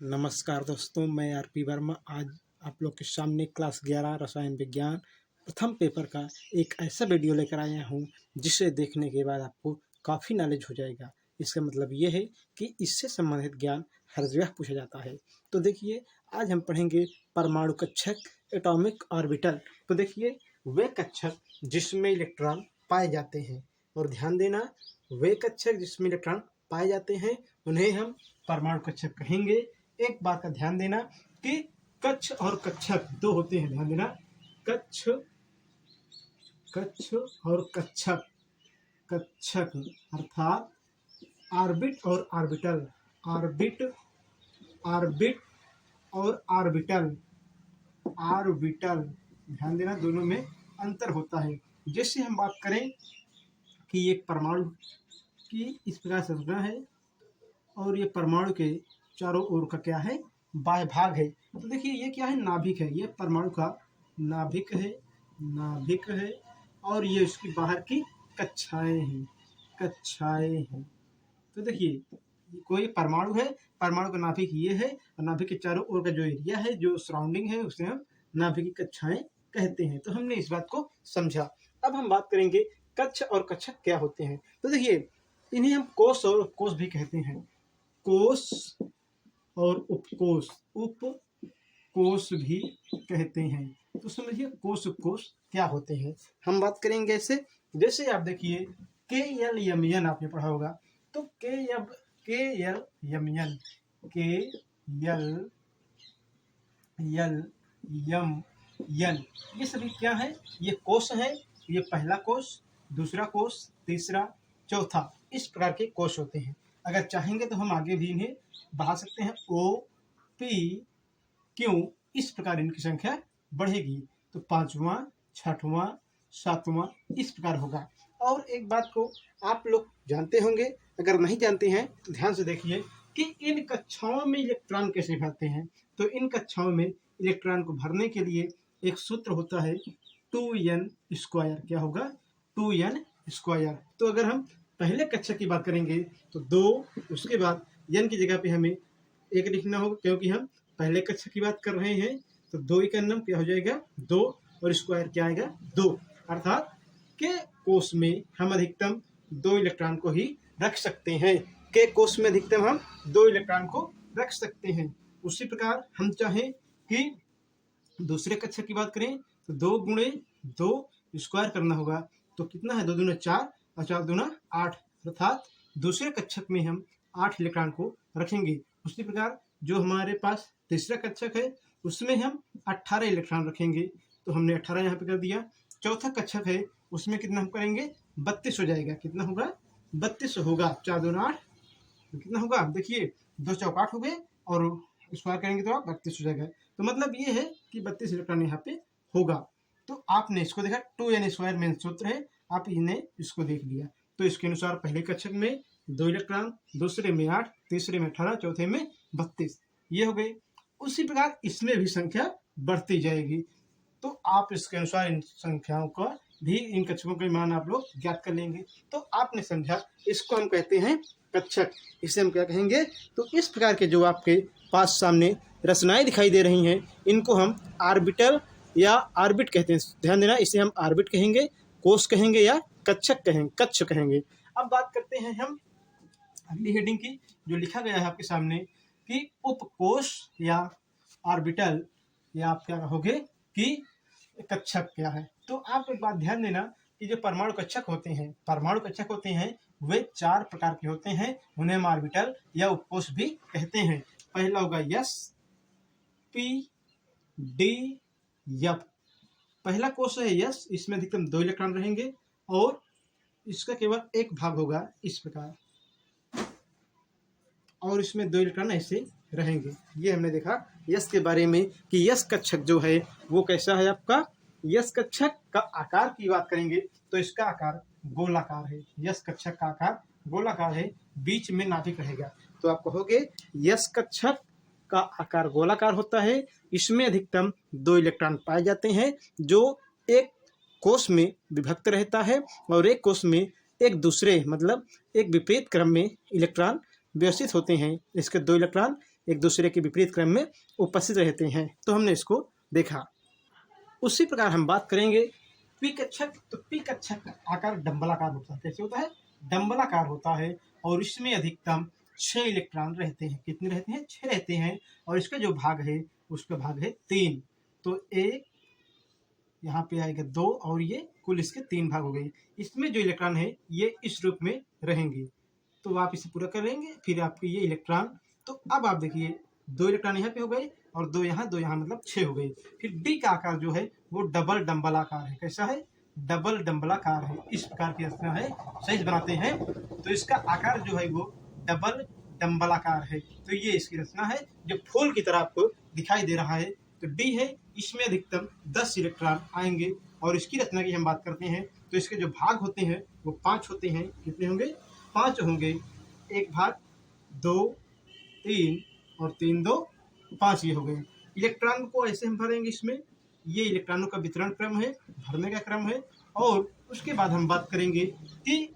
नमस्कार दोस्तों, मैं आरपी वर्मा। आज आप लोग के सामने क्लास 11 रसायन विज्ञान प्रथम पेपर का एक ऐसा वीडियो लेकर आया हूं जिसे देखने के बाद आपको काफ़ी नॉलेज हो जाएगा। इसका मतलब ये है कि इससे संबंधित ज्ञान हर जगह पूछा जाता है। तो देखिए, आज हम पढ़ेंगे परमाणु कक्षक, एटॉमिक ऑर्बिटल। तो देखिए, वे कक्षक जिसमें इलेक्ट्रॉन पाए जाते हैं, और ध्यान देना, वे कक्षक जिसमें इलेक्ट्रॉन पाए जाते हैं उन्हें हम परमाणु कक्षक कहेंगे। एक बात का ध्यान देना कि कक्ष और कक्षक दो होते हैं। ध्यान देना, कक्ष और कक्षक। कक्षक अर्थात ऑर्बिट और ऑर्बिटल, ऑर्बिट और ऑर्बिटल। ध्यान देना, दोनों में अंतर होता है। जैसे हम बात करें कि एक परमाणु की इस प्रकार संरचना है और ये परमाणु के चारों ओर का क्या है, बाह्य भाग है। तो देखिए, ये क्या है, नाभिक है। ये परमाणु का नाभिक है और ये इसकी बाहर की कक्षाएं हैं। तो देखिए, कोई परमाणु है, परमाणु का नाभिक ये है और नाभिक के चारों ओर का जो एरिया है, जो सराउंडिंग है, उसे हम नाभिक की कक्षाएं कहते हैं। तो हमने इस बात को समझा। अब हम बात करेंगे कक्ष और कक्षक क्या होते हैं। तो देखिए, इन्हें हम कोश और उपकोश भी कहते हैं। कोश और उपकोश भी कहते हैं। तो समझिए, कोश उपकोश क्या होते हैं। हम बात करेंगे ऐसे, जैसे आप देखिए KLMN आपने पढ़ा होगा। तो KLMN ये सभी क्या है, ये कोश है। ये पहला कोश, दूसरा कोश, तीसरा, चौथा, इस प्रकार के कोश होते हैं। अगर चाहेंगे तो हम आगे भी इन्हें बढ़ा सकते हैं। OPQ, इस प्रकार इनकी संख्या बढ़ेगी। तो 5वां, 6वां, 7वां इस प्रकार होगा। और एक बात को आप लोग जानते होंगे, अगर नहीं जानते हैं तो ध्यान से देखिए कि इन कक्षाओं में इलेक्ट्रॉन कैसे भरते हैं। तो इन कक्षाओं में इलेक्ट्रॉन को भरने के लिए एक सूत्र होता है 2n²। क्या होगा, 2n²। तो अगर हम पहले कक्षक की बात करेंगे तो 2, उसके बाद n की जगह पे हमें 1 लिखना होगा, क्योंकि हम पहले कक्षक की बात कर रहे हैं। तो 2 का नम क्या हो जाएगा, 2, और स्क्वायर क्या आएगा, 2। अर्थात के कोश में हम अधिकतम 2 इलेक्ट्रॉन को ही रख सकते हैं। के कोश में अधिकतम हम 2 इलेक्ट्रॉन को रख सकते हैं। उसी प्रकार हम चाहें कि दूसरे कक्षक की बात करें तो 2 गुणे 2 स्क्वायर करना होगा। तो कितना है, 2 दूना 4 और 4 दूना 8। अर्थात दूसरे कक्षक में हम 8 इलेक्ट्रॉन को रखेंगे। उसी प्रकार जो हमारे पास तीसरा कक्षक है उसमें हम 18 इलेक्ट्रॉन रखेंगे। तो हमने 18 यहाँ पे कर दिया। चौथा कक्षक है, उसमें कितना हम करेंगे, 32 हो जाएगा। कितना होगा, 32 होगा। 4 दूना 8, तो कितना होगा, आप देखिए, 2 चौक 8 हो गए और स्क्वायर करेंगे तो आप 32 हो जाएगा। तो मतलब ये है कि 32 इलेक्ट्रॉन यहाँ पे होगा। तो आपने इसको देखा, 2n² मेन सूत्र है, आप इन्हें इसको देख लिया। तो इसके अनुसार पहले कक्षक में 2 इलेक्ट्रॉन, दूसरे में 8, तीसरे में 18, चौथे में 32, ये हो गए। उसी प्रकार इसमें भी संख्या बढ़ती जाएगी। तो आप इसके अनुसार इन संख्याओं का भी, इन कक्षकों के मान आप लोग ज्ञात कर लेंगे। तो आपने समझा, इसको हम कहते हैं कक्षक। इसे हम क्या कहेंगे, तो इस प्रकार के जो आपके पास सामने रचनाएं दिखाई दे रही हैं, इनको हम ऑर्बिटल या ऑर्बिट कहते हैं। ध्यान देना, इसे हम ऑर्बिट कहेंगे, कोश कहेंगे या कक्षक कहेंगे, कक्ष कहेंगे। अब बात करते हैं हम अगली हेडिंग की, जो लिखा गया है आपके सामने कि उपकोश या ऑर्बिटल, या आप क्या कहोगे कि कक्षक क्या है। तो आप एक बात ध्यान देना कि जो परमाणु कक्षक होते हैं वे 4 प्रकार के होते हैं। उन्हें हम ऑर्बिटल या उपकोश भी कहते हैं। पहला होगा S, P, D, F। पहला कोश है S, इसमें अधिकतम 2 इलेक्ट्रॉन रहेंगे और इसका केवल एक भाग होगा इस प्रकार, और इसमें 2 इलेक्ट्रॉन ऐसे रहेंगे। ये हमने देखा यस के बारे में कि यस कक्षक जो है वो कैसा है आपका। यस कक्षक का आकार की बात करेंगे तो इसका आकार गोलाकार है। यस कक्षक का आकार गोलाकार है, बीच में नाभिक रहेगा। तो आप कहोगे यस कक्षक का आकार गोलाकार होता है, इसमें अधिकतम 2 इलेक्ट्रॉन पाए जाते हैं, जो एक कोश में विभक्त रहता है और एक कोश में एक दूसरे, मतलब एक विपरीत क्रम में इलेक्ट्रॉन व्यवस्थित होते हैं। इसके 2 इलेक्ट्रॉन एक दूसरे के विपरीत क्रम में उपस्थित रहते हैं। तो हमने इसको देखा। उसी प्रकार हम बात करेंगे पी कक्षक। तो पी कक्षक का आकार डंबलाकार होता है। कैसे होता है? डंबलाकार होता है और इसमें अधिकतम 6 इलेक्ट्रॉन रहते हैं। कितने रहते हैं? 6 रहते हैं। और इसका जो भाग है उसका भाग है 3। तो एक यहाँ पे आएगा 2 और ये कुल इसके 3 भाग हो गए। इसमें जो इलेक्ट्रॉन है ये इस रूप में रहेंगे। तो आप इसे पूरा कर लेंगे, फिर आपके ये इलेक्ट्रॉन। तो अब आप देखिए 2 इलेक्ट्रॉन यहाँ पे हो गए और 2 यहाँ मतलब 6 हो गए। फिर डी का आकार जो है वो डबल डंबलाकार है। कैसा है? डबल डंबलाकार है। इस प्रकार की रचना है, सही बनाते हैं तो इसका आकार जो है वो डबल डंबलाकार है। तो ये इसकी रचना है जो फूल की तरह आपको दिखाई दे रहा है। तो डी है, इसमें अधिकतम 10 इलेक्ट्रॉन आएंगे। और इसकी रचना की हम बात करते हैं तो इसके जो भाग होते हैं वो 5 होते हैं। कितने होंगे? 5 होंगे। एक भाग, 2, 3 और 3 2 5 ये हो गए। इलेक्ट्रॉन को ऐसे हम भरेंगे। इसमें ये इलेक्ट्रॉनों का वितरण क्रम है, भरने का क्रम है। और उसके बाद हम बात करेंगे कि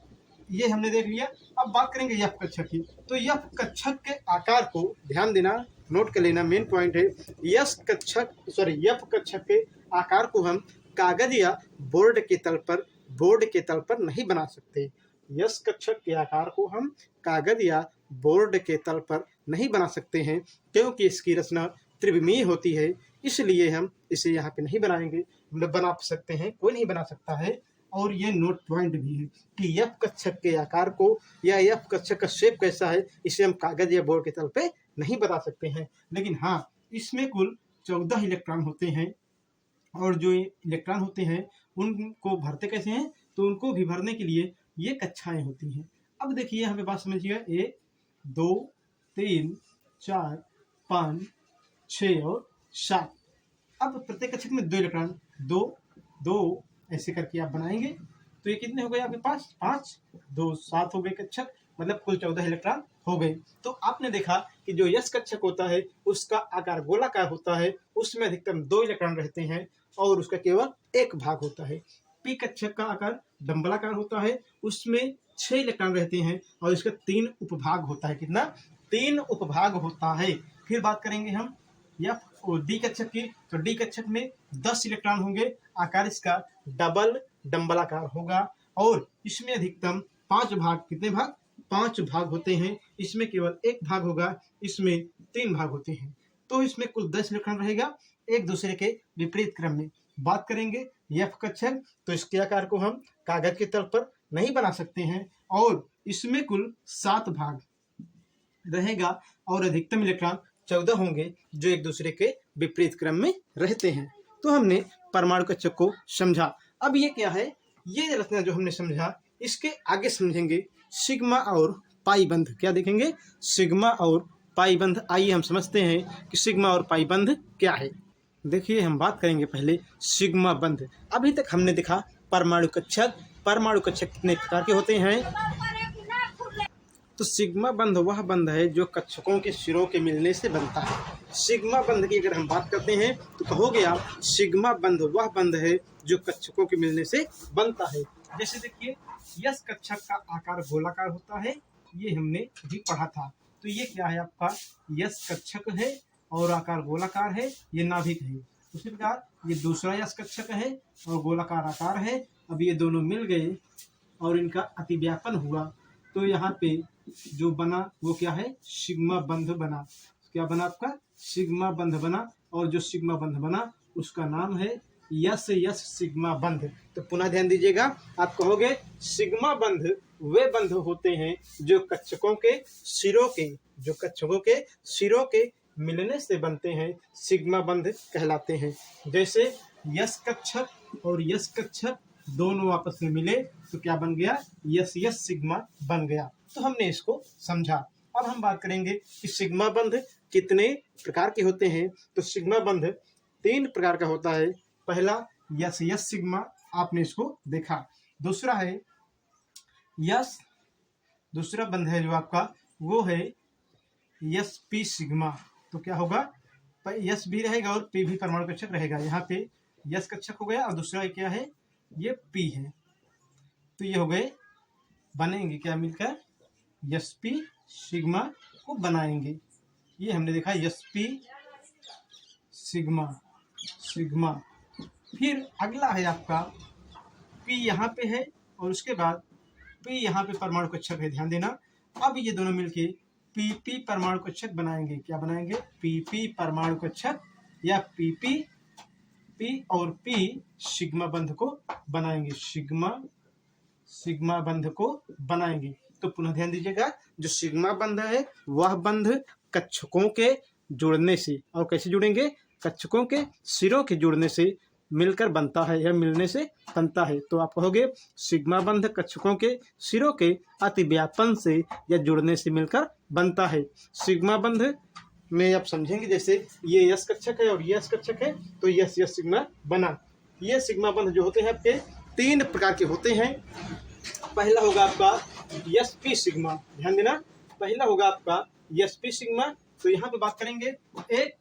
ये हमने देख लिया। अब बात करेंगे यफ कक्षक की। तो यफ कक्षक के आकार को ध्यान देना, नोट कर लेना, मेन पॉइंट है। यफ कक्षक के आकार को हम कागज या बोर्ड के तल पर नहीं बना सकते। यफ कक्षक के आकार को हम कागज या बोर्ड के तल पर नहीं बना सकते हैं क्योंकि इसकी रचना त्रिविमीय होती है। इसलिए हम इसे यहाँ पे नहीं बनाएंगे। बना सकते हैं, कोई नहीं बना सकता है। और ये नोट पॉइंट भी है कि यफ कक्षक के आकार को या यफ कक्षक का शेप कैसा है इसे हम कागज या बोर्ड के तल पे नहीं बता सकते हैं। लेकिन हाँ, इसमें कुल 14 इलेक्ट्रॉन होते हैं। और जो इलेक्ट्रॉन होते हैं उनको भरते कैसे हैं? तो उनको भी भरने के लिए ये कक्षाएं होती हैं। अब देखिए यहाँ पे बात समझिएगा। 1 2 3 4 5 6 और 7। अब प्रत्येक कक्षक में 2 इलेक्ट्रॉन, 2 2 ऐसे करके आप बनाएंगे। तो ये कितने हो गए आपके पास? 5 2 7 हो गए कक्षक, मतलब कुल 14 इलेक्ट्रॉन हो गए। तो आपने देखा कि जो यस कक्षक होता है उसका आकार गोलाकार होता है, उसमें अधिकतम 2 इलेक्ट्रॉन रहते हैं और उसका केवल एक भाग होता है। पी कक्षक का आकार डंबलाकार होता है, उसमें 6 इलेक्ट्रॉन रहते हैं और इसका 3 उपभाग होता है। कितना? 3 उपभाग होता है। फिर बात करेंगे हम एफ और डी कक्षक की। तो डी कक्षक में 10 इलेक्ट्रॉन होंगे। आकार इसका डबल डंबलाकार होगा और इसमें अधिकतम 5 भाग। कितने भाग? 5 भाग होते हैं। इसमें केवल एक भाग होगा, इसमें 3 भाग होते हैं। तो इसमें कुल 10 इलेक्ट्रॉन रहेगा एक दूसरे के विपरीत क्रम में। बात करेंगे एफ कक्षक। तो इसके आकार को हम कागज के तल पर नहीं बना सकते हैं और इसमें कुल 7 भाग रहेगा और अधिकतम इलेक्ट्रॉन 14 होंगे जो एक दूसरे के विपरीत क्रम में रहते हैं। तो हमने परमाणु कक्षक को समझा। अब ये क्या है? ये रचना जो हमने समझा, इसके आगे समझेंगे सिग्मा और पाई बंध। क्या देखेंगे? सिग्मा और पाई बंध। आइए हम समझते हैं कि सिग्मा और पाई बंध क्या है। देखिए, हम बात करेंगे पहले सिग्मा बंध। अभी तक हमने देखा परमाणु कक्षक। परमाणु कक्षक कितने प्रकार के होते हैं? तो सिग्मा बंध वह बंध है जो कक्षकों के सिरों के मिलने से बनता है। सिग्मा बंध की अगर हम बात करते हैं तो कहोगे आप, सिग्मा बंध वह बंध है जो कक्षकों के मिलने से बनता है। जैसे देखिए, यस कक्षक का आकार गोलाकार होता है, ये हमने भी पढ़ा था। तो ये क्या है आपका? यस कक्षक है और आकार गोलाकार है, ये नाभिक है। उसी प्रकार ये दूसरा यस कक्षक है और गोलाकार आकार है। अब ये दोनों मिल गए और इनका अतिव्यापन हुआ तो यहाँ पे जो बना वो क्या है? सिग्मा बंध बना। क्या बना आपका? सिग्मा बंध बना। और जो सिग्मा बंध बना उसका नाम है यस सिग्मा बंध। तो पुनः ध्यान दीजिएगा, आप कहोगे सिग्मा बंध वे बंध होते हैं जो कक्षकों के सिरों के मिलने से बनते हैं, सिग्मा बंध कहलाते हैं। जैसे यस कक्षक और यस कक्षक दोनों आपस में मिले तो क्या बन गया? यस सिग्मा बन गया। तो हमने इसको समझा। अब हम बात करेंगे कि सिग्मा बंध कितने प्रकार के होते हैं। तो सिग्मा बंध 3 प्रकार का होता है। पहला यस सिग्मा, आपने इसको देखा। दूसरा है दूसरा बंध है जो आपका वो है यस पी सिग्मा। तो क्या होगा? यस भी रहेगा और पी भी परमाणु कक्षक रहेगा। यहाँ पे यस कक्षक हो गया और दूसरा क्या है? ये पी है। तो ये हो गए, बनेंगे क्या मिलकर? यस पी सिग्मा को बनाएंगे। ये हमने देखा sp सिग्मा सिग्मा। फिर अगला है आपका p यहाँ पे है और उसके बाद p यहाँ पे परमाणु कक्षक है, ध्यान देना। अब ये दोनों मिलके pp परमाणु कक्षक बनाएंगे। क्या बनाएंगे? pp परमाणु कक्षक या pp p और p सिग्मा बंध को बनाएंगे, सिग्मा बंध को बनाएंगे। तो पुनः ध्यान दीजिएगा, जो सिग्मा बंध है वह बंध कक्षकों के जुड़ने से, और कैसे जुड़ेंगे? कक्षकों के सिरों के जुड़ने से मिलकर बनता है या मिलने से बनता है। तो आप कहोगे सिग्मा बंध कक्षकों के सिरों के अतिव्यापन से या जुड़ने से मिलकर बनता है। सिग्मा बंध में आप समझेंगे, जैसे ये यस कक्षक है और ये यस कक्षक है, तो यस यस सिग्मा बना। ये सिग्मा बंध जो होते हैं आपके 3 प्रकार के होते हैं। पहला होगा आपका sp सिग्मा, ध्यान देना, पहला होगा आपका sp सिग्मा। तो यहाँ पे बात करेंगे, एक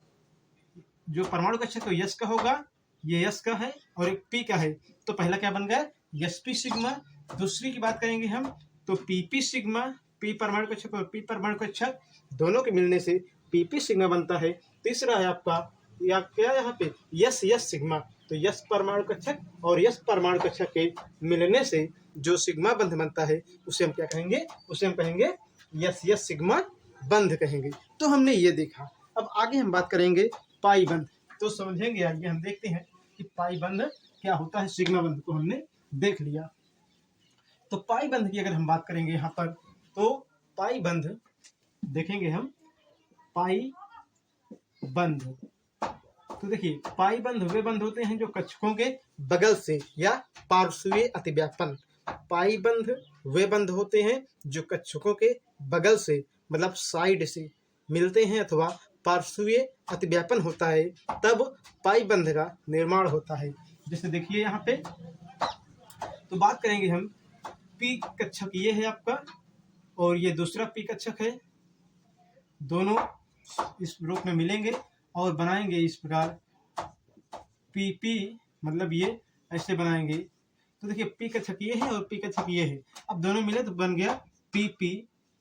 जो परमाणु कक्षक है यस का होगा, ये यस का है, और एक p का है। तो पहला क्या बन गया? sp sigma. दूसरी की बात करेंगे हम, तो pp सिग्मा, p परमाणु कक्षक और p परमाणु कक्षक दोनों के मिलने से pp सिग्मा बनता है। तीसरा है आपका या क्या यहाँ पे यस यस सिग्मा। तो यस परमाणु कक्षक और यस परमाणु कक्षक के मिलने से जो सिग्मा बंध बनता है उसे हम क्या कहेंगे? उसे हम कहेंगे यस यस सिग्मा बंध कहेंगे। तो हमने ये देखा। अब आगे हम बात करेंगे पाई बंध। तो समझेंगे, आगे हम देखते हैं कि पाई बंध क्या होता है। सिग्मा बंध को हमने देख लिया। तो पाई बंध की अगर हम बात करेंगे यहाँ पर, तो पाई बंध देखेंगे हम, पाई बंध। तो देखिए, पाई बंध वे बंध होते हैं जो कक्षकों के बगल से या पार्श्वीय अतिव्यापन। पाई बंध वे बंध होते हैं जो कक्षकों के बगल से, मतलब साइड से मिलते हैं अथवा पार्श्वीय अतिव्यापन होता है, तब पाई बंध का निर्माण होता है। जैसे देखिए यहाँ पे, तो बात करेंगे हम, पी कक्षक ये है आपका और ये दूसरा पी कक्षक है। दोनों इस रूप में मिलेंगे और बनाएंगे इस प्रकार PP, मतलब ये ऐसे बनाएंगे। तो देखिए, पी कक्षक ये है और पी कक्षक ये है। अब दोनों मिले तो बन गया PP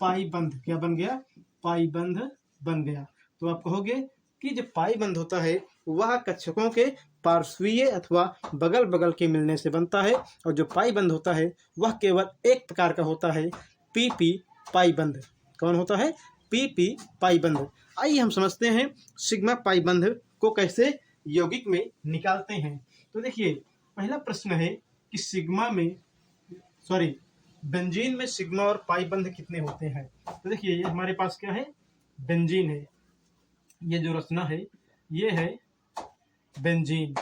पाई बंध। क्या बन गया? पाई बंध बन गया। तो आप कहोगे कि जब पाई बंध होता है वह कक्षकों के पार्श्वीय अथवा बगल बगल के मिलने से बनता है, और जो पाई बंध होता है वह केवल एक प्रकार का होता है, PP पाई बंध। कौन होता है? PP पाई बंध। आइए हम समझते हैं सिग्मा पाई बंध को कैसे यौगिक में निकालते हैं। तो देखिए, पहला प्रश्न है कि सिग्मा में, सॉरी, बेंजीन में सिग्मा और पाई बंध कितने होते हैं। तो देखिए, ये हमारे पास क्या है? बेंजीन है। ये जो रचना है ये है बेंजीन,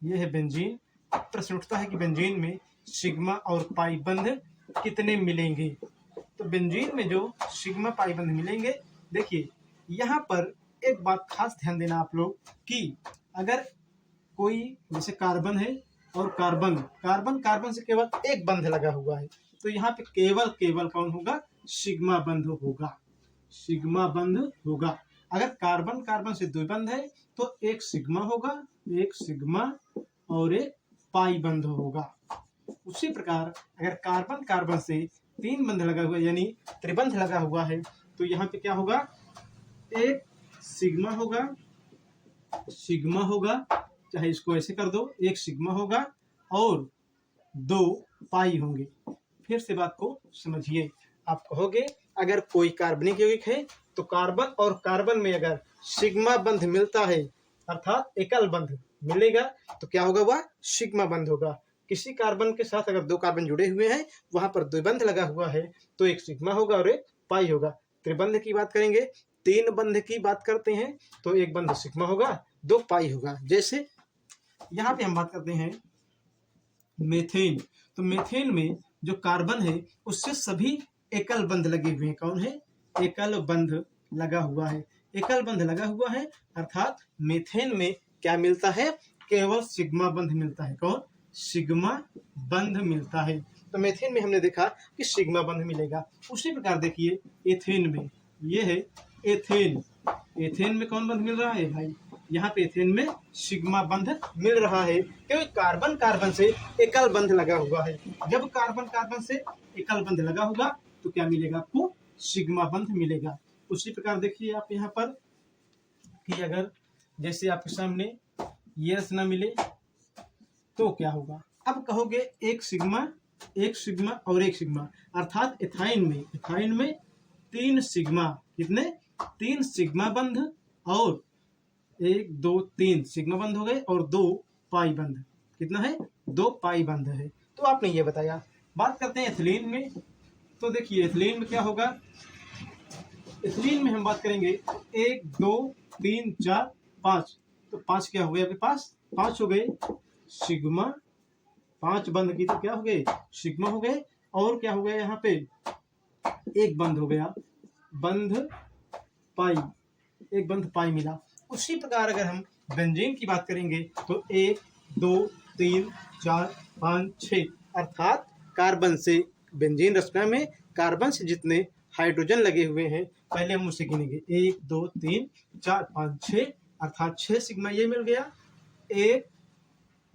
ये है बेंजीन। प्रश्न उठता है कि बेंजीन में सिग्मा और पाई बंध कितने मिलेंगे। तो बेंजीन में जो सिग्मा पाई बंध मिलेंगे, देखिए यहाँ पर एक बात खास ध्यान देना आप लोग कि अगर कोई जैसे कार्बन है और कार्बन कार्बन कार्बन से केवल एक बंध लगा हुआ है, तो यहाँ पे केवल कौन होगा? सिग्मा बंध होगा, सिग्मा बंध होगा। अगर कार्बन कार्बन से 2 बंध है तो एक सिग्मा होगा, एक सिग्मा और एक पाई बंध होगा। उसी प्रकार अगर कार्बन कार्बन से 3 बंध लगा हुआ है, यानी त्रिबंध लगा हुआ है, तो यहाँ पे क्या होगा? एक सिग्मा होगा, चाहे इसको ऐसे कर दो, एक सिग्मा होगा और 2 पाई होंगे। फिर से बात को समझिए। आप कहोगे अगर कोई कार्बनिक यौगिक है तो कार्बन और कार्बन में अगर सिग्मा बंध मिलता है, अर्थात एकल बंध मिलेगा, तो क्या होगा? वह सिग्मा बंध होगा। किसी कार्बन के साथ अगर 2 कार्बन जुड़े हुए हैं, वहां पर द्विबंध लगा हुआ है, तो एक सिग्मा होगा और एक पाई होगा। त्रिबंध की बात करेंगे, 3 बंध की बात करते हैं, तो एक बंध सिग्मा होगा, 2 पाई होगा। जैसे यहाँ पे हम बात करते हैं मेथेन। तो मेथेन में जो कार्बन है उससे सभी एकल बंध लगे हुए हैं। कौन है? एकल बंध लगा हुआ है, एकल बंध लगा हुआ है, अर्थात मेथेन में क्या मिलता है? केवल सिग्मा बंध मिलता है। कौन? सिग्मा बंध मिलता है। तो मेथेन में हमने देखा कि सिग्मा बंध मिलेगा। उसी प्रकार देखिए एथेन में, ये है एथेन। एथेन में कौन बंध मिल रहा है भाई? यहाँ पे एथेन में सिग्मा बंध मिल रहा है, क्योंकि कार्बन कार्बन से एकल बंध लगा हुआ है। जब कार्बन कार्बन से एकल बंध लगा होगा तो क्या मिलेगा आपको? सिग्मा बंध मिलेगा। उसी प्रकार देखिए आप यहाँ पर कि अगर जैसे आपके सामने ये रचना मिले तो क्या होगा। अब कहोगे एक सिग्मा और एक सिग्मा, अर्थात एथाइन में 3 सिग्मा, कितने 3 सिग्मा बंध और 1 2 3 सिग्मा बंध हो गए और 2 पाई बंध, कितना है 2 पाई बंध है। तो आपने ये बताया। बात करते हैं एथिलीन में। तो देखिए एथिलीन में क्या होगा, एथिलीन में हम बात करेंगे 1 2 3 4 5, तो 5 क्या हो गए आपके पास, 5 हो गए सिग्मा, 5 बंध की तो क्या हो गए सिग्मा हो गए, और क्या हो गया यहाँ पे एक बंध हो गया बंध पाई, एक बंध पाई मिला। उसी प्रकार अगर हम बेंजीन की बात करेंगे तो 1 2 3 4 5 6, अर्थात कार्बन से बेंजीन रचना में कार्बन से जितने हाइड्रोजन लगे हुए हैं पहले हम उसे गिनेंगे 1 2 3 4 5 6, अर्थात 6 सिग्मा ये मिल गया। 1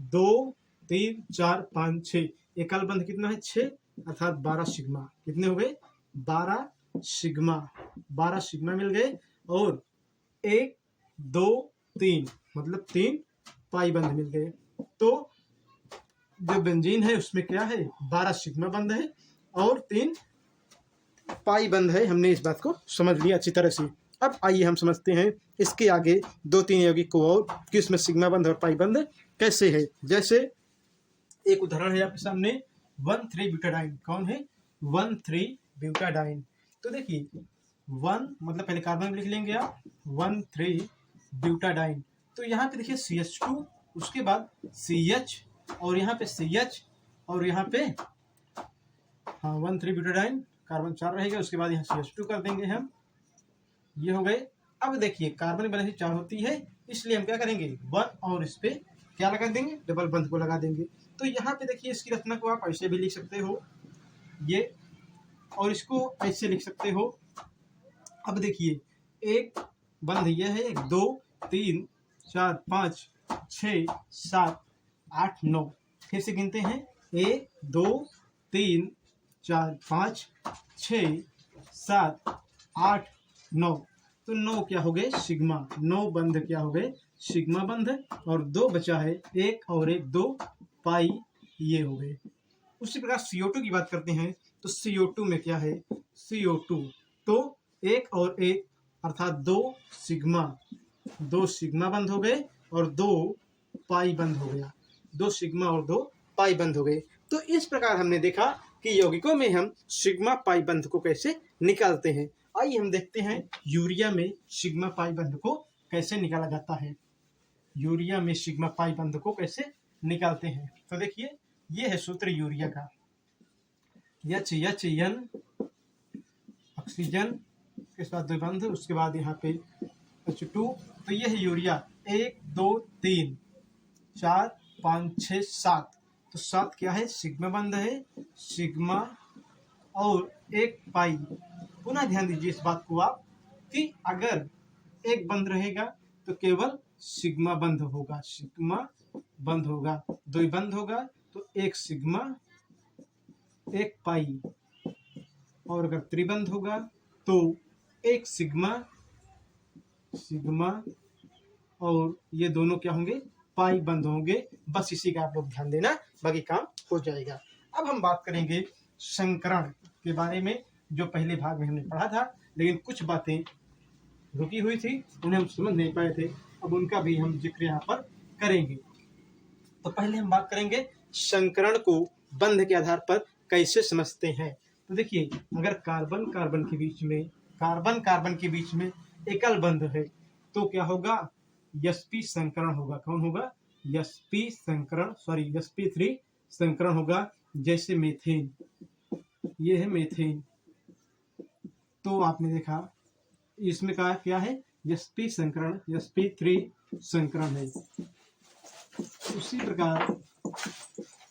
2 3 4 5 6, एकल बंध कितना है 6, अर्थात 12 सिग्मा, कितने हो गए 12 सिग्मा, 12 सिग्मा मिल गए। और 1 2 3 मतलब 3 पाई बंध मिल गए। तो जो बेंजीन है उसमें क्या है 12 सिग्मा बंध है और 3 पाई बंध है। हमने इस बात को समझ लिया अच्छी तरह से। अब आइए हम समझते हैं इसके आगे 2-3 यौगिक को और कि उसमें सिग्मा बंध और पाई बंध कैसे है। जैसे एक उदाहरण है आपके सामने 1,3 ब्यूटाडाइन। कौन है 1,3 ब्यूटाडाइन। तो देखिए 1 मतलब पहले कार्बन लिख लेंगे आप 1,3 ब्यूटाडाइन। तो यहाँ पे देखिए CH2, उसके बाद CH और यहाँ पे CH और यहाँ पे 1,3 ब्यूटाडाइन, कार्बन 4 रहेगा, उसके बाद यहाँ CH2 कर देंगे हम, ये हो गए। अब देखिए कार्बन बैलेंस 4 होती है, इसलिए हम क्या करेंगे 1 और इस पे क्या लगा देंगे डबल बंध को लगा देंगे। तो यहाँ पे देखिए इसकी रचना को आप ऐसे भी लिख सकते हो ये, और इसको ऐसे लिख सकते हो। अब देखिए एक बंध ये है 1 2 3 4 5 6 7 8 9, फिर से गिनते हैं 1 2 3 4 5 6 7 8 9, तो 9 क्या हो गए सिग्मा, 9 बंध क्या हो गए सिग्मा बंध, और 2 बचा है 1 और 1 2 पाई, ये हो गए। उसी प्रकार CO2 की बात करते हैं तो CO2 में क्या है CO2, तो 1 और 1 अर्थात 2 सिग्मा बंध हो गए और 2 पाई बंध हो गया, 2 सिग्मा और 2 पाई बंध हो गए। तो इस प्रकार हमने देखा कि यौगिकों में हम सिग्मा पाई बंध को कैसे निकालते हैं। आइए हम देखते हैं यूरिया में सिग्मा पाई बंध को कैसे निकाला जाता है। यूरिया में सिग्मा पाई बंध को कैसे निकालते हैं, तो देखिए ये है सूत्र यूरिया का, HN ऑक्सीजन के साथ द्विबंध, उसके बाद यहाँ पे H2, तो ये है यूरिया 1 2 3 4 5 6 7, तो 7 क्या है सिग्मा बंध है, सिग्मा और 1 पाई। पुनः ध्यान दीजिए इस बात को आप कि अगर एक बंध रहेगा तो केवल सिग्मा बंध होगा, सिग्मा बंध होगा, द्विबंध होगा तो 1 सिग्मा 1 पाई, और अगर त्रिबंध होगा तो 1 सिग्मा और ये दोनों क्या होंगे पाई बंध होंगे। बस इसी का आप लोग ध्यान देना, बाकी काम हो जाएगा। अब हम बात करेंगे संकरण के बारे में, जो पहले भाग में हमने पढ़ा था, लेकिन कुछ बातें रुकी हुई थी उन्हें हम समझ नहीं पाए थे, अब उनका भी हम जिक्र यहाँ पर करेंगे। तो पहले हम बात करेंगे संकरण को बंध के आधार पर कैसे समझते हैं। तो देखिए अगर कार्बन कार्बन के बीच में एकल बंध है तो क्या होगा sp संकरण होगा। कौन होगा sp3 संकरण होगा। जैसे मीथेन, ये है मीथेन, तो आपने देखा इसमें का क्या है sp संकरण, sp3 संकरण है। उसी प्रकार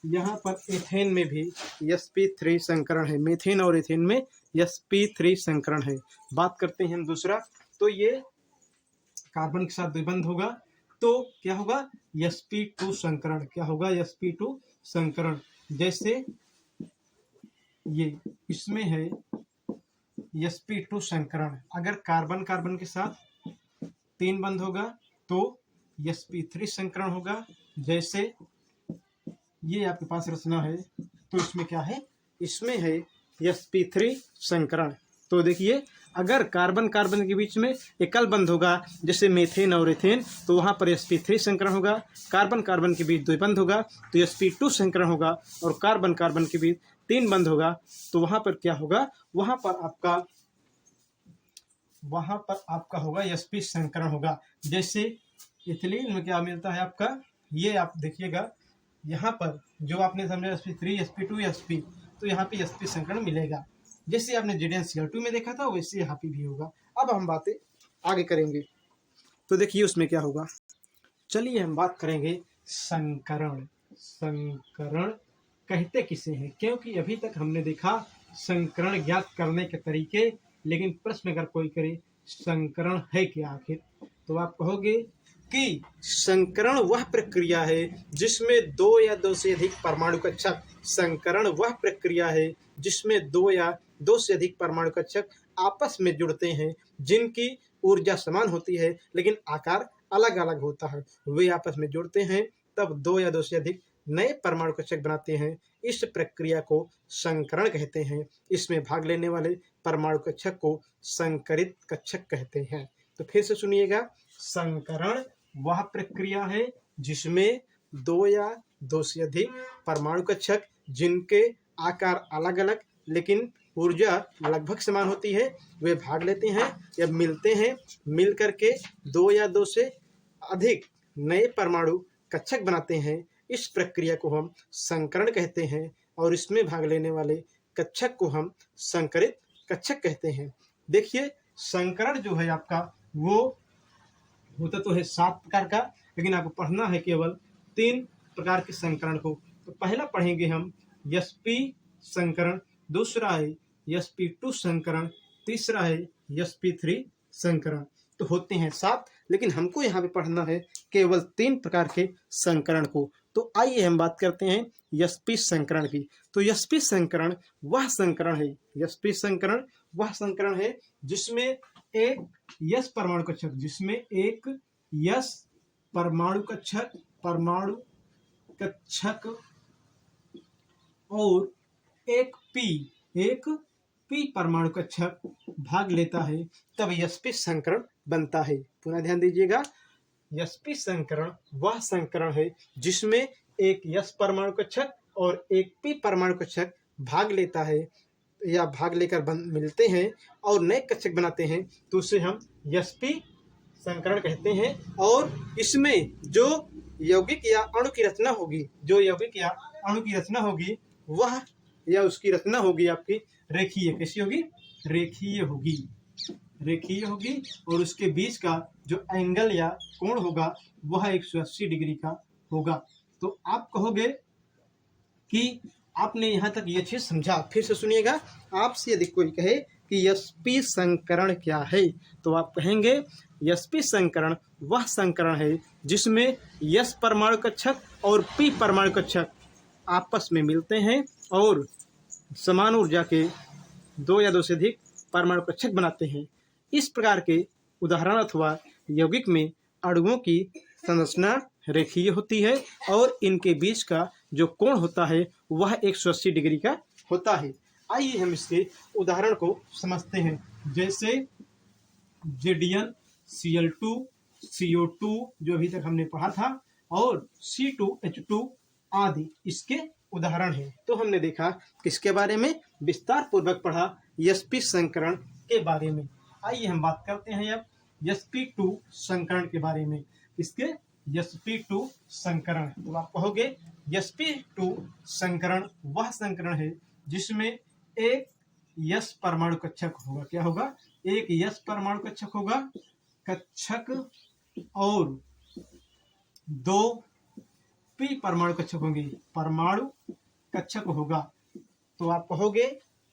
यहाँ पर एथेन में भी sp3 संकरण है, मीथेन और एथेन में sp3 संकरण है। बात करते हैं हम दूसरा, तो ये कार्बन के साथ द्विबंध होगा तो क्या होगा sp2 संकरण, क्या होगा sp2 संकरण। जैसे ये इसमें है sp2 संकरण। अगर कार्बन कार्बन के साथ 3 बंध होगा तो sp3 संकरण होगा। जैसे ये आपके पास रचना है तो इसमें क्या है, इसमें है sp3 संकरण। तो देखिए अगर कार्बन कार्बन के बीच में एकल बंध होगा जैसे मेथेन और एथेन तो वहाँ पर sp3 संकरण होगा। कार्बन कार्बन के बीच द्विबंध होगा तो sp2 संकरण होगा। और कार्बन कार्बन के बीच 3 बंध होगा तो वहाँ पर क्या होगा, वहाँ पर आपका होगा sp संकरण होगा। जैसे इथिलीन में क्या मिलता है आपका, ये आप देखिएगा यहाँ पर जो आपने समझा sp3 sp2 sp, तो यहाँ पे sp संकरण मिलेगा। जैसे आपने ZnCl2 में देखा था वैसे यहाँ पे भी होगा। अब हम बातें आगे करेंगे तो देखिए उसमें क्या होगा। चलिए हम बात करेंगे संकरण। संकरण कहते किसे हैं, क्योंकि अभी तक हमने देखा संकरण ज्ञात करने के तरीके, लेकिन प्रश्न अगर कोई करे संकरण है क्या आखिर, तो आप कहोगे कि संकरण वह प्रक्रिया है जिसमें 2 या 2 से अधिक परमाणु कक्षक, संकरण वह प्रक्रिया है जिसमें 2 या 2 से अधिक परमाणु कक्षक आपस में जुड़ते हैं जिनकी ऊर्जा समान होती है लेकिन आकार अलग अलग होता है। वे आपस में जुड़ते हैं तब 2 या 2 से अधिक नए परमाणु कक्षक बनाते हैं। इस प्रक्रिया को संकरण कहते हैं। इसमें भाग लेने वाले परमाणु कक्षक को संकरित कक्षक कहते हैं। तो फिर से सुनिएगा, संकरण वह प्रक्रिया है जिसमें 2 या 2 से अधिक परमाणु कक्षक जिनके आकार अलग अलग लेकिन ऊर्जा लगभग समान होती है वे भाग लेते हैं या मिलते हैं, मिल करके 2 या 2 से अधिक नए परमाणु कक्षक बनाते हैं। इस प्रक्रिया को हम संकरण कहते हैं और इसमें भाग लेने वाले कक्षक को हम संकरित कक्षक कहते हैं। देखिए संकरण जो है आपका वो होता तो है 7 प्रकार का, लेकिन आपको पढ़ना है केवल 3 प्रकार के संकरण को। तो पहला पढ़ेंगे हम sp संकरण, दूसरा है sp2 संकरण, तीसरा है sp3 संकरण। तो होते हैं 7, लेकिन हमको यहाँ पे पढ़ना है केवल 3 प्रकार के संकरण को। तो आइए हम बात करते हैं sp संकरण की। तो sp संकरण वह संकरण है, sp संकरण वह संकरण है जिसमें एक s परमाणु कक्षक, जिसमें एक s परमाणु कक्षक और एक p परमाणु कक्षक भाग लेता है तब sp संकरण बनता है। पुनः ध्यान दीजिएगा, sp संकरण वह संकरण है जिसमें एक s परमाणु कक्षक और एक p परमाणु कक्षक भाग लेता है या भाग लेकर मिलते हैं और नए कक्षक बनाते हैं तो उसे हम sp संकरण कहते हैं। और इसमें जो यौगिक या अणु की रचना होगी, वह या उसकी रचना होगी आपकी रेखीय। कैसी होगी? रेखीय होगी और उसके बीच का जो एंगल या कोण होगा वह 180 डिग्री का होगा। तो आप कहोगे कि आपने यहाँ तक ये चीज समझा। फिर से सुनिएगा, आपसे यदि कोई कहे कि sp संकरण क्या है तो आप कहेंगे sp संकरण वह संकरण है जिसमें s परमाणु कक्षक और p परमाणु कक्षक आपस में मिलते हैं और समान ऊर्जा के 2 या 2 से अधिक परमाणु कक्षक बनाते हैं। इस प्रकार के उदाहरण अथवा यौगिक में अणुओं की संरचना रेखीय होती है और इनके बीच का जो कोण होता है वह 180 डिग्री का होता है। आइए हम इसके उदाहरण को समझते हैं। जैसे ZnCl2, CO2 जो अभी तक हमने पढ़ा था और C2H2 आदि इसके उदाहरण हैं। तो हमने देखा किसके बारे में, विस्तार पूर्वक पढ़ा sp संकरण के बारे में। आइए हम बात करते हैं अब sp2 संकरण के बारे में। इसके sp2 संकरण, तो आप कहोगे sp2 संकरण वह संकरण है जिसमें एक s परमाणु कक्षक होगा। क्या होगा? एक s परमाणु कक्षक होगा, कक्षक और 2 p परमाणु कक्षक होंगे, परमाणु कक्षक होगा। तो आप कहोगे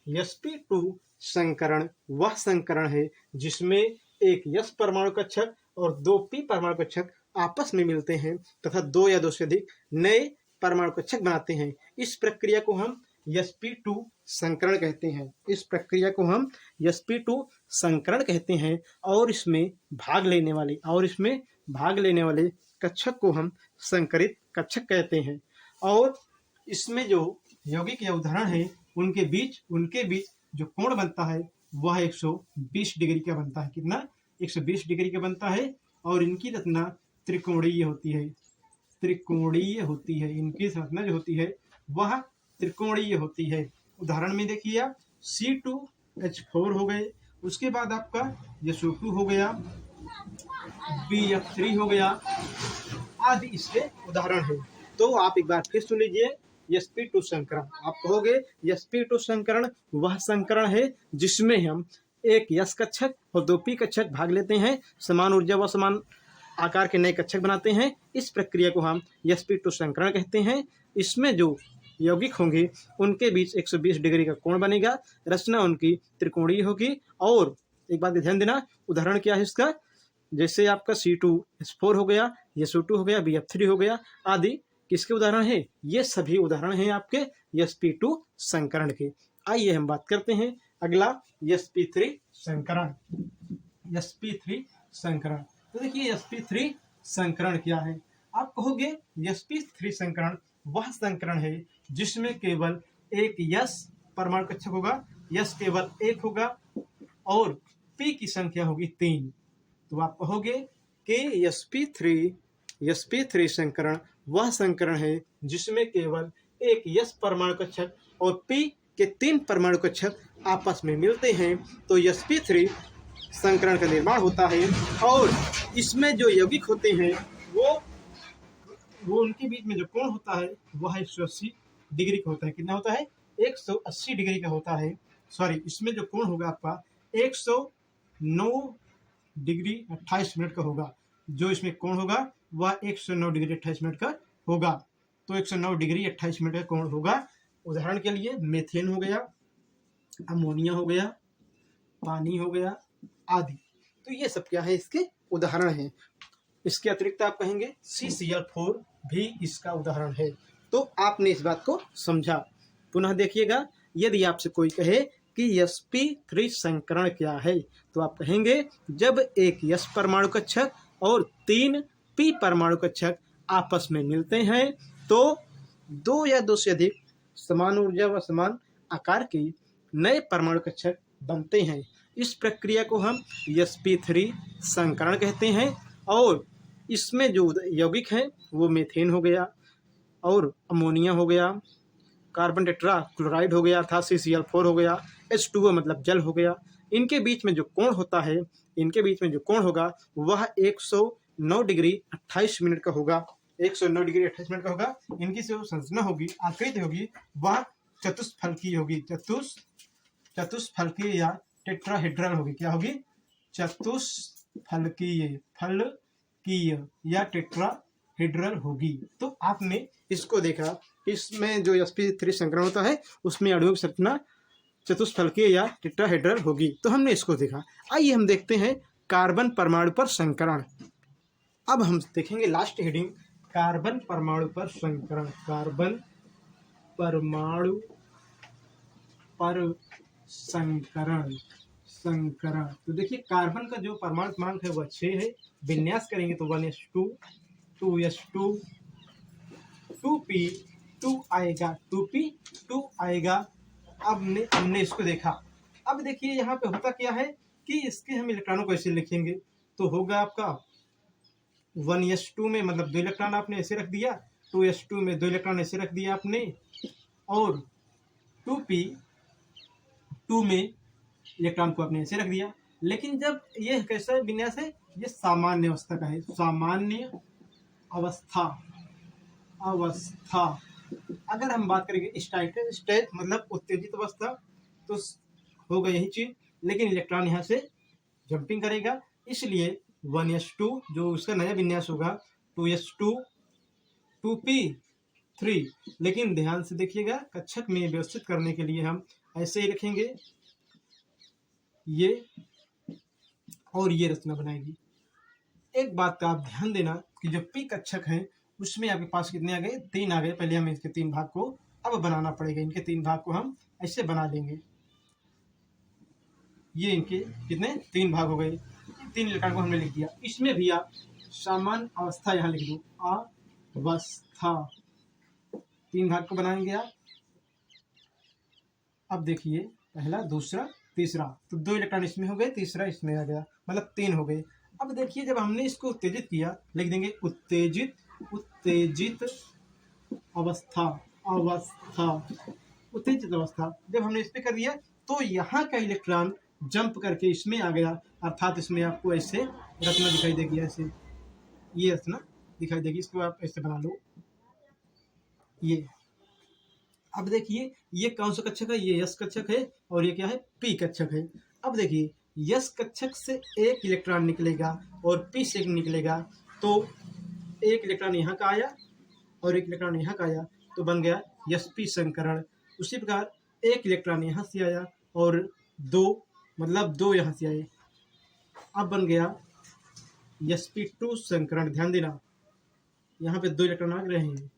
sp2 संकरण वह संकरण है जिसमें एक s परमाणु कक्षक और 2 p परमाणु कक्षक आपस में मिलते हैं तथा 2 या 2 से अधिक नए परमाणु कक्षक बनाते हैं। इस प्रक्रिया को हम sp2 संकरण कहते हैं। इस प्रक्रिया को हम sp2 संकरण कहते हैं और इसमें भाग लेने वाले कक्षक को हम संकरित कक्षक कहते हैं। और इसमें जो यौगिक या उदाहरण है उनके बीच जो कोण बनता है वह 120 डिग्री का बनता है। कितना? 120 डिग्री का बनता है। और इनकी रचना त्रिकोणीय होती है। इनकी संरचना जो होती है वह त्रिकोणीय होती है। उदाहरण में देखिए आप C2H4 हो गए, उसके बाद आपका SO2 हो गया, BF3 हो गया आदि इसके उदाहरण है। तो आप एक बार फिर सुन लीजिए, sp2 संकरण। आप कहोगे sp2 संकरण वह संकरण है जिसमें हम एक यस कक्षक और 2 पी कक्षक भाग लेते हैं, समान ऊर्जा व समान आकार के नए कक्षक बनाते हैं। इस प्रक्रिया को हम sp2 संकरण कहते हैं। इसमें जो यौगिक होंगे उनके बीच 120 डिग्री का कोण बनेगा, रचना उनकी त्रिकोणीय होगी। और एक बात ध्यान देना, उदाहरण क्या है इसका, जैसे आपका C2H4 हो गया, SO2 हो गया, BF3 हो गया आदि किसके उदाहरण है? ये सभी उदाहरण हैं आपके sp2 संकरण के। आइए हम बात करते हैं अगला sp3 संकरण। तो देखिए sp3 संकरण क्या है। आप कहोगे sp3 संकरण वह संकरण है जिसमें केवल एक यस परमाणु कक्षक होगा, यस केवल एक होगा और पी की संख्या होगी 3। तो आप कहोगे कि sp3 संकरण वह संकरण है जिसमें केवल एक यस परमाणु कक्षक और पी के 3 परमाणु कक्षक आपस में मिलते हैं। तो sp3 संकरण का निर्माण होता है। और इसमें जो यौगिक होते हैं वो उनके बीच में जो कोण होता है वह 180 डिग्री का होता है। कितना होता है? 180 डिग्री का होता है। सॉरी, इसमें जो कोण होगा आपका 109 डिग्री 28 मिनट का होगा। जो इसमें कोण होगा वह 109 डिग्री 28 मिनट का होगा। तो 109 डिग्री 28 मिनट का कोण होगा। उदाहरण के लिए मेथेन हो गया, अमोनिया हो गया, पानी हो गया आदि। तो ये सब क्या है? इसके उदाहरण हैं। इसके अतिरिक्त आप कहेंगे CCl4 भी इसका उदाहरण है। तो आपने इस बात को समझा। पुनः देखिएगा, यदि आपसे कोई कहे कि sp3 संकरण क्या है, तो आप कहेंगे जब एक यस परमाणु कक्षक और 3 पी परमाणु कक्षक आपस में मिलते हैं तो 2 या 2 से अधिक समान ऊर्जा व समान आकार के नए परमाणु कक्षक बनते हैं। इस प्रक्रिया को हम sp3 संकरण कहते हैं। और इसमें जो यौगिक हैं वो मेथेन हो गया और अमोनिया हो गया, कार्बन टेट्रा क्लोराइड हो गया अर्थात CCl4 हो गया, H2O मतलब जल हो गया। इनके बीच में जो कोण होता है, इनके बीच में जो कोण होगा वह 109 डिग्री 28 मिनट का होगा। 109 डिग्री 28 मिनट का होगा। इनकी जो संरचना होगी, आकृति होगी, वह चतुष्फलकीय होगी। चतुष्फलकीय या टेट्राहेड्रल होगी। क्या होगी? चतुष्फलकीय या टेट्राहेड्रल होगी। तो आपने इसको देखा, इसमें जो sp3 संकरण होता है उसमें अणुओं की संरचना चतुष्फलकीय या टेट्राहेड्रल होगी। तो हमने इसको देखा। आइए हम देखते हैं कार्बन परमाणु पर संकरण। अब हम देखेंगे लास्ट हेडिंग, कार्बन परमाणु पर संकरण। कार्बन परमाणु पर संकरण। तो देखिए, कार्बन का जो परमाणु क्रमांक है वह 6 है। विन्यास करेंगे तो 1s2 2s2 2p 2 आएगा, 2p 2 आएगा। अब हमने इसको देखा। अब देखिए यहाँ पे होता क्या है कि इसके हम इलेक्ट्रॉनों को ऐसे लिखेंगे तो होगा आपका 1s2 में मतलब 2 इलेक्ट्रॉन आपने ऐसे रख दिया, 2s2 में 2 इलेक्ट्रॉन ऐसे रख दिया आपने, और 2p2 में इलेक्ट्रॉन को आपने ऐसे रख दिया। लेकिन जब ये कैसा विन्यास है, ये सामान्य अवस्था का है। सामान्य अवस्था। अगर हम बात करेंगे स्टेट मतलब उत्तेजित अवस्था, तो होगा यही चीज, लेकिन इलेक्ट्रॉन यहाँ से जंपिंग करेगा, इसलिए 1s2 जो उसका नया विन्यास होगा 2s2 2p3। लेकिन ध्यान से देखिएगा, कक्षक में व्यवस्थित करने के लिए हम ऐसे ही रखेंगे ये, और ये रचना बनाएगी। एक बात का आप ध्यान देना कि जो पी कक्षक है उसमें आपके पास कितने आ गए? 3 आ गए। पहले हम इसके 3 भाग को अब बनाना पड़ेगा, इनके 3 भाग को हम ऐसे बना लेंगे। ये इनके कितने 3 भाग हो गए, 3 इलेक्ट्रॉन को हमने लिख दिया। इसमें भी आप सामान्य अवस्था यहाँ लिख दो, अवस्था, 3 भाग को बनाएंगे आप। अब देखिए पहला, दूसरा, तीसरा, तो 2 इलेक्ट्रॉन इसमें हो गए, तीसरा इसमें आ गया, मतलब 3 हो गए। अब देखिए जब हमने इसको उत्तेजित किया, लिख देंगे उत्तेजित, उत्तेजित अवस्था, अवस्था, उत्तेजित अवस्था। जब हमने इस पे कर दिया तो यहाँ का इलेक्ट्रॉन जंप करके इसमें आ गया, अर्थात इसमें आपको ऐसे रचना दिखाई देगी, ऐसे ये रचना दिखाई देगी। इसको आप ऐसे बना लो, ये। अब देखिए ये कौन सा कक्षक है, ये यस कक्षक है और ये क्या है, पी कक्षक है। अब देखिए यस कक्षक से एक इलेक्ट्रॉन निकलेगा और पी से एक निकलेगा, तो एक इलेक्ट्रॉन यहाँ का आया और एक इलेक्ट्रॉन यहाँ का आया, तो बन गया sp संकरण। उसी प्रकार एक इलेक्ट्रॉन यहाँ से आया और 2, मतलब 2 यहाँ से आए, अब बन गया sp2 संकरण। ध्यान देना यहाँ पे 2 इलेक्ट्रॉन आ रहे हैं,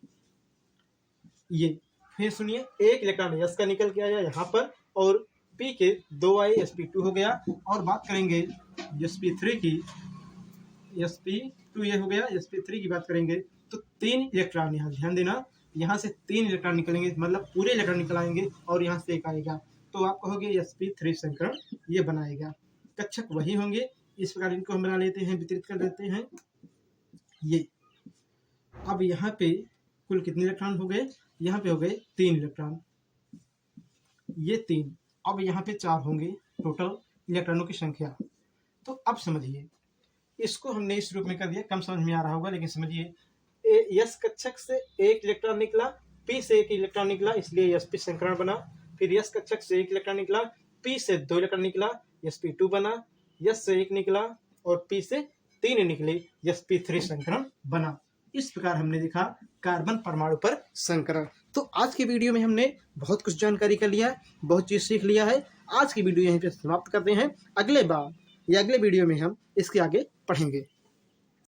ये। फिर सुनिए, एक इलेक्ट्रॉन यस का निकल के आया यहाँ पर और पी के 2 आए, sp2 हो गया। और बात करेंगे sp3 की, sp2 ये हो गया, sp3 की बात करेंगे तो 3 इलेक्ट्रॉन यहाँ, ध्यान देना, यहाँ से 3 इलेक्ट्रॉन निकलेंगे, मतलब पूरे इलेक्ट्रॉन निकल आएंगे और यहाँ से एक आएगा, तो आप कहोगे sp3 संकरण ये बनाएगा। कक्षक वही होंगे, इस प्रकार इनको हम बना लेते हैं, वितरित कर देते हैं ये। अब यहाँ पे कुल कितने इलेक्ट्रॉन हो गए, यहाँ पे हो गए 3 इलेक्ट्रॉन, ये 3। अब यहाँ पे 4 होंगे टोटल इलेक्ट्रॉनों की संख्या। तो अब समझिए, इसको हमने इस रूप में कर दिया, कम समझ में आ रहा होगा, लेकिन समझिए, यस कक्षक से एक इलेक्ट्रॉन निकला, पी से एक इलेक्ट्रॉन निकला, इसलिए sp संकरण बना। फिर यस कक्षक से एक इलेक्ट्रॉन निकला, पी से 2 इलेक्ट्रॉन निकला, sp2 बना। यस से 1 निकला और पी से 3 निकले, sp3 संकरण बना। इस प्रकार हमने देखा कार्बन परमाणु पर संकरण। तो आज की वीडियो में हमने बहुत कुछ जानकारी कर लिया है, बहुत चीज सीख लिया है। आज की वीडियो यहीं पे समाप्त करते हैं। अगले बार या अगले वीडियो में हम इसके आगे पढ़ेंगे।